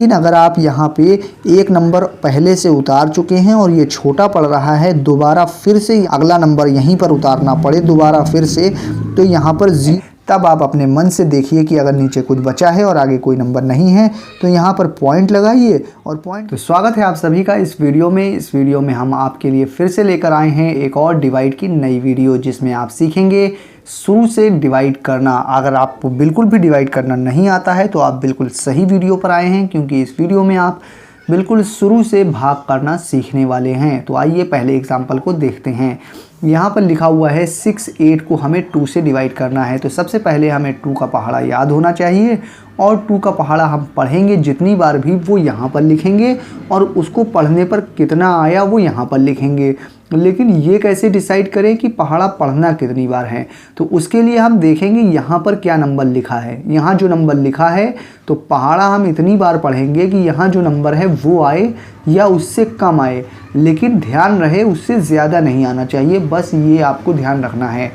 लेकिन अगर आप यहाँ पे एक नंबर पहले से उतार चुके हैं और ये छोटा पड़ रहा है, दोबारा फिर से अगला नंबर यहीं पर उतारना पड़े दोबारा फिर से, तो यहाँ पर तब आप अपने मन से देखिए कि अगर नीचे कुछ बचा है और आगे कोई नंबर नहीं है तो यहाँ पर पॉइंट लगाइए और पॉइंट। तो स्वागत है आप सभी का इस वीडियो में हम आपके लिए फिर से लेकर आए हैं एक और डिवाइड की नई वीडियो, जिसमें आप सीखेंगे शुरू से डिवाइड करना। अगर आपको बिल्कुल भी डिवाइड करना नहीं आता है तो आप बिल्कुल सही वीडियो पर आए हैं, क्योंकि इस वीडियो में आप बिल्कुल शुरू से भाग करना सीखने वाले हैं। तो आइए पहले एग्जाम्पल को देखते हैं। यहाँ पर लिखा हुआ है 6 8 को हमें 2 से डिवाइड करना है। तो सबसे पहले हमें 2 का पहाड़ा याद होना चाहिए और 2 का पहाड़ा हम पढ़ेंगे जितनी बार भी वो यहाँ पर लिखेंगे और उसको पढ़ने पर कितना आया वो यहाँ पर लिखेंगे। लेकिन ये कैसे डिसाइड करें कि पहाड़ा पढ़ना कितनी बार है, तो उसके लिए हम देखेंगे यहाँ पर क्या नंबर लिखा है। यहाँ जो नंबर लिखा है तो पहाड़ा हम इतनी बार पढ़ेंगे कि यहाँ जो नंबर है वो आए या उससे कम आए, लेकिन ध्यान रहे उससे ज़्यादा नहीं आना चाहिए, बस ये आपको ध्यान रखना है।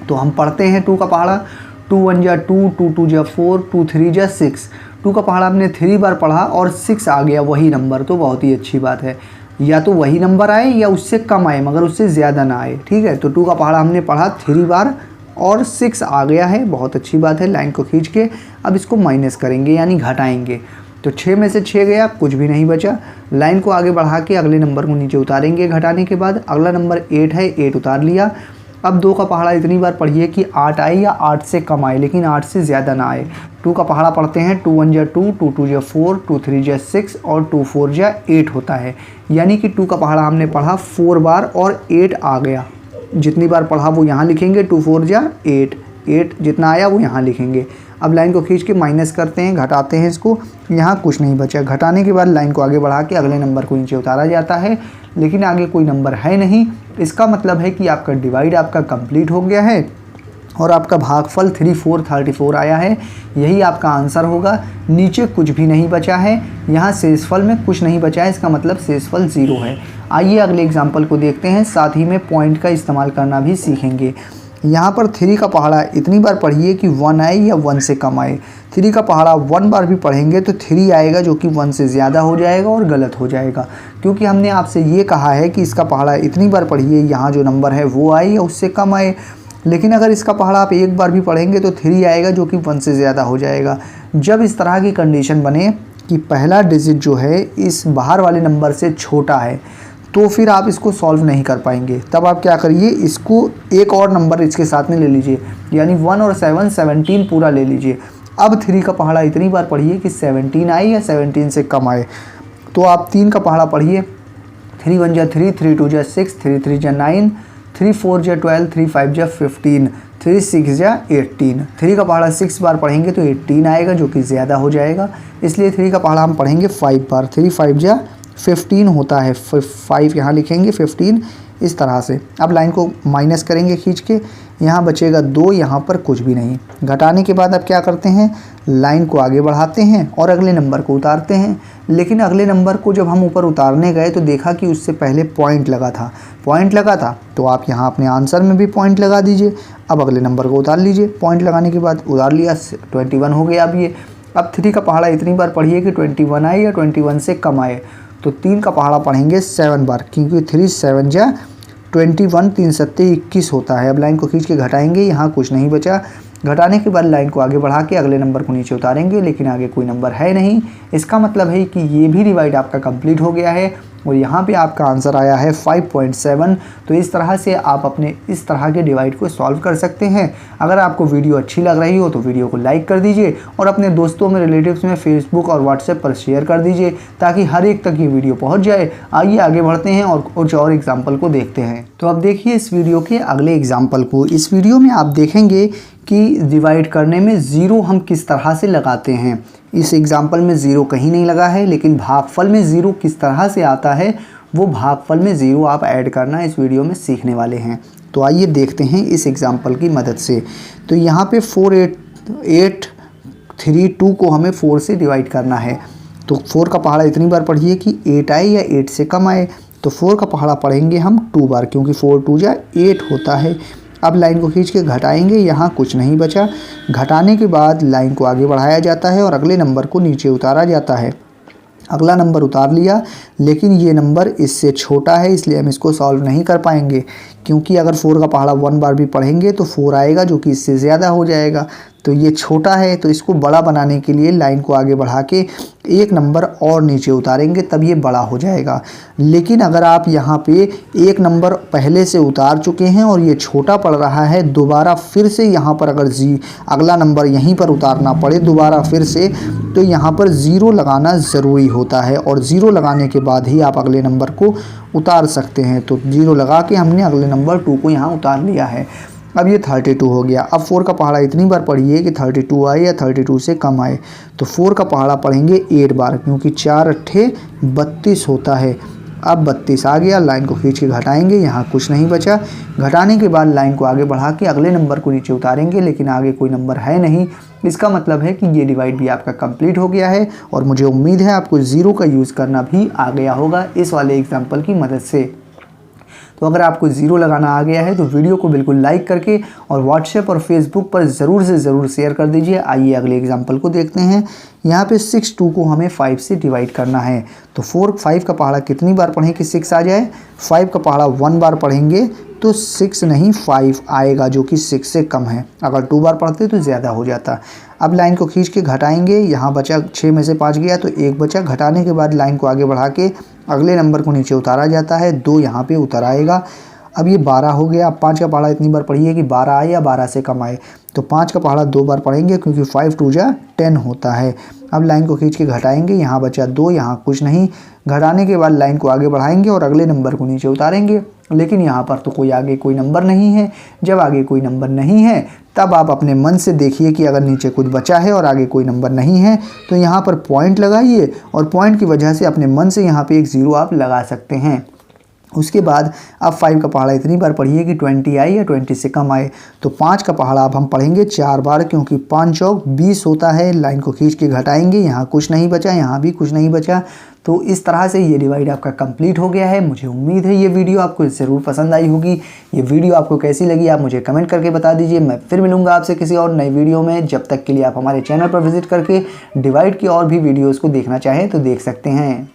तो हम पढ़ते हैं 2 का पहाड़ा। 2 1 जा 2, 2 2 जा 4, 2 3 जा 6। 2 का पहाड़ा हमने 3 बार पढ़ा और 6 आ गया वही नंबर, तो बहुत ही अच्छी बात है। या तो वही नंबर आए या उससे कम आए, मगर उससे ज़्यादा ना आए, ठीक है। तो 2 का पहाड़ा हमने पढ़ा 3 बार और 6 आ गया है, बहुत अच्छी बात है। लाइन को खींच के अब इसको माइनस करेंगे यानी घटाएंगे। तो 6 में से 6 गया, कुछ भी नहीं बचा। लाइन को आगे बढ़ा के अगले नंबर को नीचे उतारेंगे घटाने के बाद। अगला नंबर 8 है, 8 उतार लिया। अब 2 का पहाड़ा इतनी बार पढ़िए कि 8 आए या 8 से कम आए, लेकिन 8 से ज़्यादा ना आए। 2 का पहाड़ा पढ़ते हैं 2 1 जा 2, 2 2 जा 4, 2 3 जा 6 और 2 4 जा 8 होता है। यानी कि 2 का पहाड़ा हमने पढ़ा 4 बार और 8 आ गया। जितनी बार पढ़ा वो यहाँ लिखेंगे, 2 4 जा 8, 8 जितना आया वो यहाँ लिखेंगे। अब लाइन को खींच के माइनस करते हैं, घटाते हैं इसको, यहाँ कुछ नहीं बचा। घटाने के बाद लाइन को आगे बढ़ा के अगले नंबर को नीचे उतारा जाता है, लेकिन आगे कोई नंबर है नहीं। इसका मतलब है कि आपका डिवाइड आपका कंप्लीट हो गया है और आपका भागफल 3 4 34 आया है। यही आपका आंसर होगा। नीचे कुछ भी नहीं बचा है, यहाँ शेषफल में कुछ नहीं बचा है, इसका मतलब शेषफल 0 है। आइए अगले एग्जाम्पल को देखते हैं, साथ ही में पॉइंट का इस्तेमाल करना भी सीखेंगे। यहाँ पर 3 का पहाड़ा इतनी बार पढ़िए कि 1 आए या 1 से कम आए। 3 का पहाड़ा 1 बार भी पढ़ेंगे तो 3 आएगा, जो कि 1 से ज़्यादा हो जाएगा और गलत हो जाएगा, क्योंकि हमने आपसे ये कहा है कि इसका पहाड़ा इतनी बार पढ़िए यहाँ जो नंबर है वो आए या उससे कम आए। लेकिन अगर इसका पहाड़ा आप एक बार भी पढ़ेंगे तो 3 आएगा, जो कि 1 से ज़्यादा हो जाएगा। जब इस तरह की कंडीशन बने कि पहला डिजिट जो है इस बाहर वाले नंबर से छोटा है, तो फिर आप इसको सॉल्व नहीं कर पाएंगे। तब आप क्या करिए, इसको एक और नंबर इसके साथ में ले लीजिए, यानी 1 और 7 17 पूरा ले लीजिए। अब 3 का पहाड़ा इतनी बार पढ़िए कि 17 आए या 17 से कम आए। तो आप 3 का पहाड़ा पढ़िए 3 1 जा 3, 3 2 जा 6, 3 3 जा 9, 3 4 जा 12, 3 5 जा 15, 3 6 जा 18। 3 का पहाड़ा 6 बार पढ़ेंगे तो 18 आएगा, जो कि ज़्यादा हो जाएगा, इसलिए 3 का पहाड़ा हम पढ़ेंगे 5 बार। 3 5 जा 15 होता है, 5 यहाँ लिखेंगे, 15 इस तरह से। अब लाइन को माइनस करेंगे खींच के, यहाँ बचेगा 2, यहाँ पर कुछ भी नहीं। घटाने के बाद अब क्या करते हैं, लाइन को आगे बढ़ाते हैं और अगले नंबर को उतारते हैं। लेकिन अगले नंबर को जब हम ऊपर उतारने गए तो देखा कि उससे पहले पॉइंट लगा था, तो आप यहाँ अपने आंसर में भी पॉइंट लगा दीजिए। अब अगले नंबर को उतार लीजिए, पॉइंट लगाने के बाद उतार लिया, 21 हो गया। अब 3 का पहाड़ा इतनी बार पढ़िए कि 21 आए या 21 से कम आए। तो 3 का पहाड़ा पढ़ेंगे 7 बार, क्योंकि 3 7 जा 21, 3 7 21 होता है। अब लाइन को खींच के घटाएंगे, यहाँ कुछ नहीं बचा। घटाने के बाद लाइन को आगे बढ़ा के अगले नंबर को नीचे उतारेंगे, लेकिन आगे कोई नंबर है नहीं। इसका मतलब है कि ये भी डिवाइड आपका कंप्लीट हो गया है और यहाँ पे आपका आंसर आया है 5.7। तो इस तरह से आप अपने इस तरह के डिवाइड को सॉल्व कर सकते हैं। अगर आपको वीडियो अच्छी लग रही हो तो वीडियो को लाइक कर दीजिए और अपने दोस्तों में, रिलेटिव्स में, फेसबुक और व्हाट्सएप पर शेयर कर दीजिए, ताकि हर एक तक ये वीडियो पहुँच जाए। आइए आगे बढ़ते हैं और कुछ और एग्जाम्पल को देखते हैं। तो अब देखिए इस वीडियो के अगले एग्जाम्पल को। इस वीडियो में आप देखेंगे कि डिवाइड करने में 0 हम किस तरह से लगाते हैं। इस एग्जाम्पल में 0 कहीं नहीं लगा है, लेकिन भागफल में 0 किस तरह से आता है, वो भागफल में 0 आप ऐड करना इस वीडियो में सीखने वाले हैं। तो आइए देखते हैं इस एग्जाम्पल की मदद से। तो यहाँ पे 4 8 3 2 को हमें 4 से डिवाइड करना है। तो 4 का पहाड़ा इतनी बार पढ़िए कि 8 आए या 8 से कम आए। तो 4 का पहाड़ा पढ़ेंगे हम 2 बार, क्योंकि 4 2 जा 8 होता है। अब लाइन को खींच के घटाएंगे, यहाँ कुछ नहीं बचा। घटाने के बाद लाइन को आगे बढ़ाया जाता है और अगले नंबर को नीचे उतारा जाता है। अगला नंबर उतार लिया, लेकिन ये नंबर इससे छोटा है, इसलिए हम इसको सॉल्व नहीं कर पाएंगे, क्योंकि अगर 4 का पहाड़ा 1 बार भी पढ़ेंगे तो 4 आएगा, जो कि इससे ज़्यादा हो जाएगा। तो ये छोटा है, तो इसको बड़ा बनाने के लिए लाइन को आगे बढ़ा के एक नंबर और नीचे उतारेंगे, तब ये बड़ा हो जाएगा। लेकिन अगर आप यहाँ पे एक नंबर पहले से उतार चुके हैं और ये छोटा पड़ रहा है, दोबारा फिर से यहाँ पर अगर अगला नंबर यहीं पर उतारना पड़े दोबारा फिर से, तो यहाँ पर 0 लगाना ज़रूरी होता है, और 0 लगाने के बाद ही आप अगले नंबर को उतार सकते हैं। तो 0 लगा के हमने अगले नंबर 2 को यहाँ उतार लिया है। अब ये 32 हो गया। अब 4 का पहाड़ा इतनी बार पढ़िए कि 32 आए या 32 से कम आए। तो 4 का पहाड़ा पढ़ेंगे 8 बार, क्योंकि 4 अट्ठे 32 होता है। अब 32 आ गया, लाइन को खींच के घटाएंगे, यहाँ कुछ नहीं बचा। घटाने के बाद लाइन को आगे बढ़ा के अगले नंबर को नीचे उतारेंगे, लेकिन आगे कोई नंबर है नहीं। इसका मतलब है कि ये डिवाइड भी आपका कंप्लीट हो गया है, और मुझे उम्मीद है आपको 0 का यूज़ करना भी आ गया होगा इस वाले एग्जाम्पल की मदद से। तो अगर आपको 0 लगाना आ गया है तो वीडियो को बिल्कुल लाइक करके और व्हाट्सएप और फेसबुक पर ज़रूर से ज़रूर शेयर कर दीजिए। आइए अगले एग्जांपल को देखते हैं। यहाँ पे 6 2 को हमें 5 से डिवाइड करना है। तो 5 का पहाड़ा कितनी बार पढ़ें कि 6 आ जाए? 5 का पहाड़ा 1 बार पढ़ेंगे तो 6 नहीं 5 आएगा, जो कि 6 से कम है। अगर 2 बार पढ़ते तो ज़्यादा हो जाता। अब लाइन को खींच के घटाएंगे, यहाँ बचा 6 में से 5 गया तो 1 बचा। घटाने के बाद लाइन को आगे बढ़ा के अगले नंबर को नीचे उतारा जाता है, 2 यहाँ पे उतर आएगा। अब ये 12 हो गया। अब 5 का पहाड़ा इतनी बार पढ़िए कि 12 आए या 12 से कम आए। तो 5 का पहाड़ा 2 बार पढ़ेंगे, क्योंकि 5 2 जा 10 होता है। अब लाइन को खींच के घटाएंगे, यहाँ बचा 2, यहाँ कुछ नहीं। घटाने के बाद लाइन को आगे बढ़ाएंगे और अगले नंबर को नीचे उतारेंगे, लेकिन यहाँ पर तो कोई आगे कोई नंबर नहीं है। जब आगे कोई नंबर नहीं है तब आप अपने मन से देखिए कि अगर नीचे कुछ बचा है और आगे कोई नंबर नहीं है तो यहाँ पर पॉइंट लगाइए, और पॉइंट की वजह से अपने मन से यहाँ पे एक 0 आप लगा सकते हैं। उसके बाद अब 5 का पहाड़ा इतनी बार पढ़िए कि 20 आए या 20 से कम आए। तो 5 का पहाड़ा अब हम पढ़ेंगे 4 बार, क्योंकि 5 चौक 20 होता है। लाइन को खींच के घटाएंगे, यहाँ कुछ नहीं बचा, यहाँ भी कुछ नहीं बचा। तो इस तरह से ये डिवाइड आपका कंप्लीट हो गया है। मुझे उम्मीद है ये वीडियो आपको ज़रूर पसंद आई होगी। ये वीडियो आपको कैसी लगी आप मुझे कमेंट करके बता दीजिए। मैं फिर मिलूंगा आपसे किसी और नई वीडियो में। जब तक के लिए आप हमारे चैनल पर विजिट करके डिवाइड की और भी वीडियोज़ को देखना चाहें तो देख सकते हैं।